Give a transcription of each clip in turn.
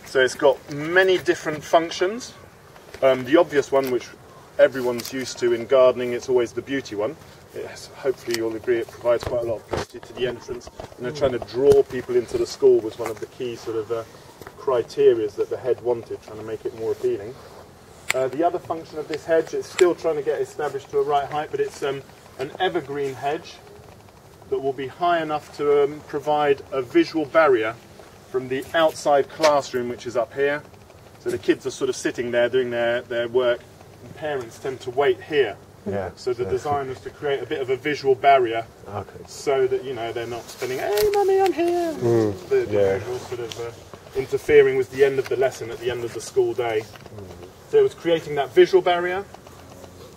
So it's got many different functions. The obvious one, which everyone's used to in gardening, it's always the beauty one. Hopefully you'll agree it provides quite a lot of beauty to the entrance. And then trying to draw people into the school was one of the key sort of criteria that the head wanted, trying to make it more appealing. The other function of this hedge, it's still trying to get established to a right height, but it's an evergreen hedge that will be high enough to provide a visual barrier from the outside classroom, which is up here. So the kids are sort of sitting there doing their work, and parents tend to wait here. Yeah. So the design was to create a bit of a visual barrier, so that, you know, they're not spinning, "Hey mummy, I'm here." The visual sort of interfering with the end of the lesson at the end of the school day. So it was creating that visual barrier.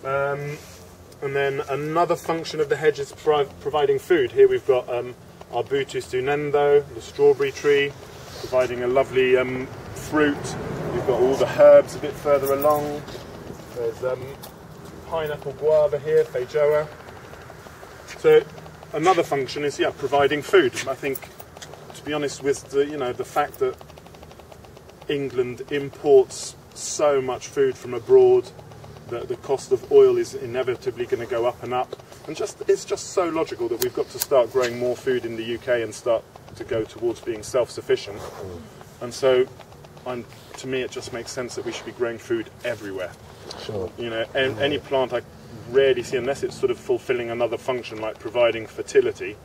And then another function of the hedge is providing food. Here we've got Arbutus dunendo, the strawberry tree, providing a lovely fruit. We've got all the herbs a bit further along. There's pineapple guava here, feijoa. So another function is providing food. I think, to be honest, with the fact that England imports so much food from abroad, that the cost of oil is inevitably going to go up and up, and it's just so logical that we've got to start growing more food in the UK and start to go towards being self-sufficient. And so, to me, it just makes sense that we should be growing food everywhere. Sure. You know, any plant I rarely see, unless it's sort of fulfilling another function like providing fertility.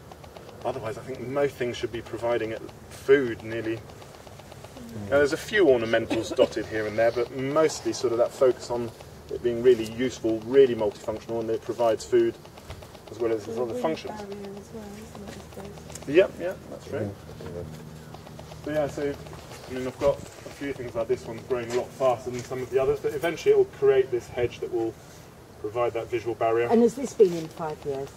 Otherwise, I think most things should be providing food nearly. Now, there's a few ornamentals dotted here and there, but mostly sort of that focus on it being really useful, really multifunctional, and it provides food as well as its other functions. Yeah, that's right. So I mean, I've got a few things like this one's growing a lot faster than some of the others, but eventually it will create this hedge that will provide that visual barrier. And has this been in 5 years?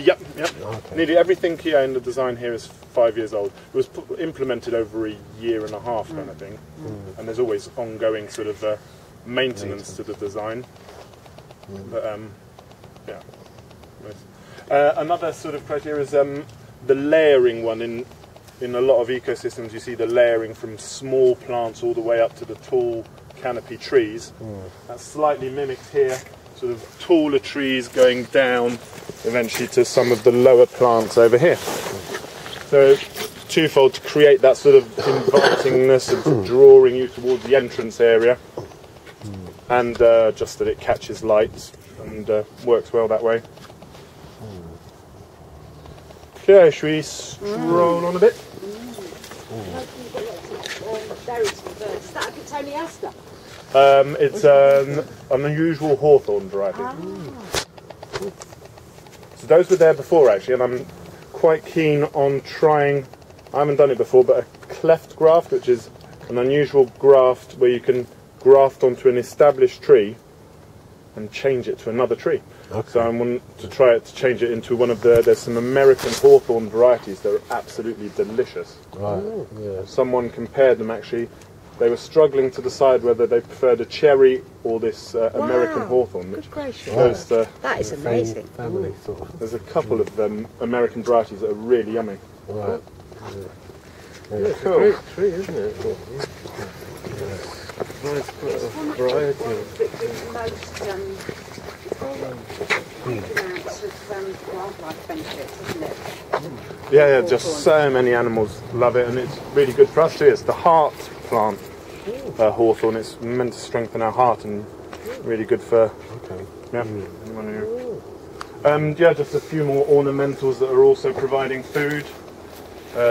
Yep. Okay. Nearly everything here in the design here is 5 years old. It was implemented over a year and a half kind of thing, and there's always ongoing sort of maintenance to the design. But another sort of criteria is the layering one. In a lot of ecosystems, you see the layering from small plants all the way up to the tall canopy trees. That's slightly mimicked here, sort of taller trees going down eventually to some of the lower plants over here. So twofold, to create that sort of invitingness and drawing you towards the entrance area, and just that it catches light and works well that way. Okay, should we stroll on a bit? Is that a cotoneaster? It's an unusual hawthorn variety. So those were there before actually, and I'm quite keen on trying, I haven't done it before, but a cleft graft, which is an unusual graft where you can graft onto an established tree and change it to another tree. So I want to try it to change it into one of there's some American hawthorn varieties that are absolutely delicious. Right. Yeah. Someone compared them actually. They were struggling to decide whether they preferred a cherry or this American hawthorn. Good gracious. That is amazing. Family sort of. There's a couple of American varieties that are really yummy. Right. Cool. It's a great tree, isn't it? Nice variety. Yeah, just so many animals love it, and it's really good for us too. It's the heart plant, hawthorn. It's meant to strengthen our heart and really good for. Just a few more ornamentals that are also providing food.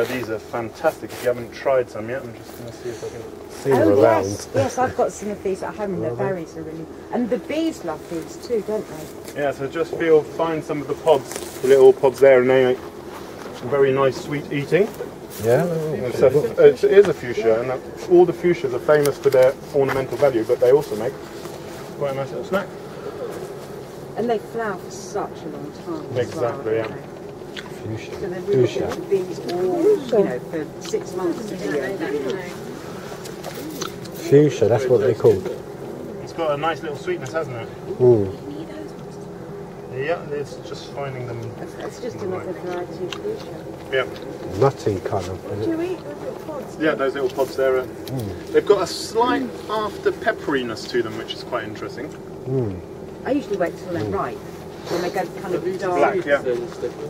These are fantastic. If you haven't tried some yet, I'm just going to see if I can see them around. Yes, I've got some of these at home, and the berries are really. And the bees love these too, don't they? Yeah, so just find some of the pods, the little pods there, and they make very nice sweet eating. Yeah, it is a fuchsia, and all the fuchsias are famous for their ornamental value, but they also make quite a nice little snack. And they flower for such a long time. Exactly, yeah. Fuchsia. So they've really got these all, for 6 months. Fuchsia, that's what they're called. It's got a nice little sweetness, hasn't it? Yeah, it's just finding them. It's just another variety of fuchsia. Yeah. Nutty kind of. What do you eat? Those little pods? Yeah, those little pods there. They've got a slight after pepperiness to them, which is quite interesting. I usually wait till they're ripe. When they go kind of dark. Black, yeah.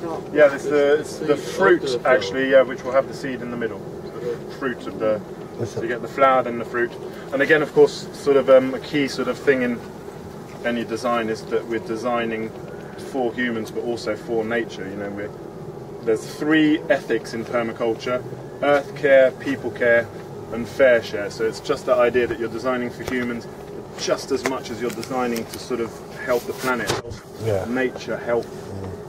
Dark. Yeah, it's the fruit actually, yeah, which will have the seed in the middle. So the fruit of the, so you get the flower then the fruit. And again, of course, sort of a key sort of thing in any design is that we're designing for humans, but also for nature. You know, there's 3 ethics in permaculture: earth care, people care, and fair share. So it's just the idea that you're designing for humans just as much as you're designing to sort of help the planet, nature, health,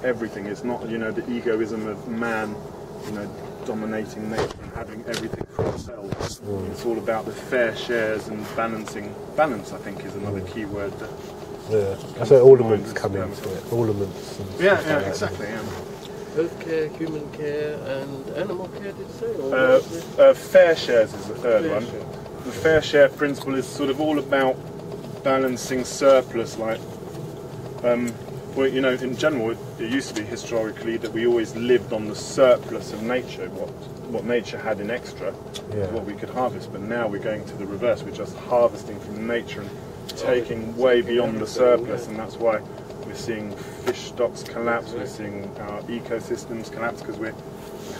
everything. It's not, you know, the egoism of man, you know, dominating nature and having everything for ourselves. It's all about the fair shares and balancing. Balance, I think, is another key word. That's where ornaments come into it. Ornaments. And Yeah, stuff like exactly. Yeah. Health care, human care, and animal care, did you say? Or Fair shares is the third Fair one. share. The fair share principle is sort of all about balancing surplus, like, well, you know, in general, it used to be historically that we always lived on the surplus of nature, what nature had in extra, what we could harvest. But now we're going to the reverse. We're just harvesting from nature and taking way beyond the surplus, and that's why we're seeing fish stocks collapse. We're seeing our ecosystems collapse because we're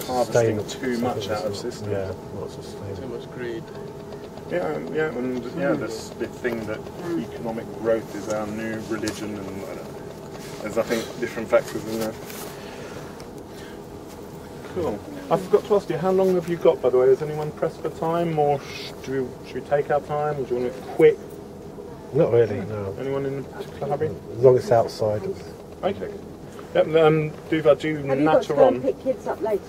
harvesting too much out of system. Yeah, not sustainable. too much greed. And this the thing that economic growth is our new religion, and I don't know. There's, I think, different factors in there. Cool. I forgot to ask you, how long have you got, by the way? Is anyone pressed for time, or should we take our time, or do you want it quick? Not really, no. Anyone in particular hurry? As long as it's outside. Okay. Yep, Duva, do Have you got to natter go and on. pick kids up later?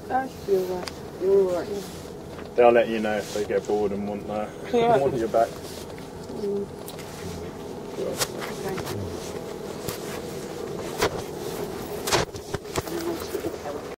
I should be alright. You're all right. They'll let you know if they get bored and want, want your back. Okay.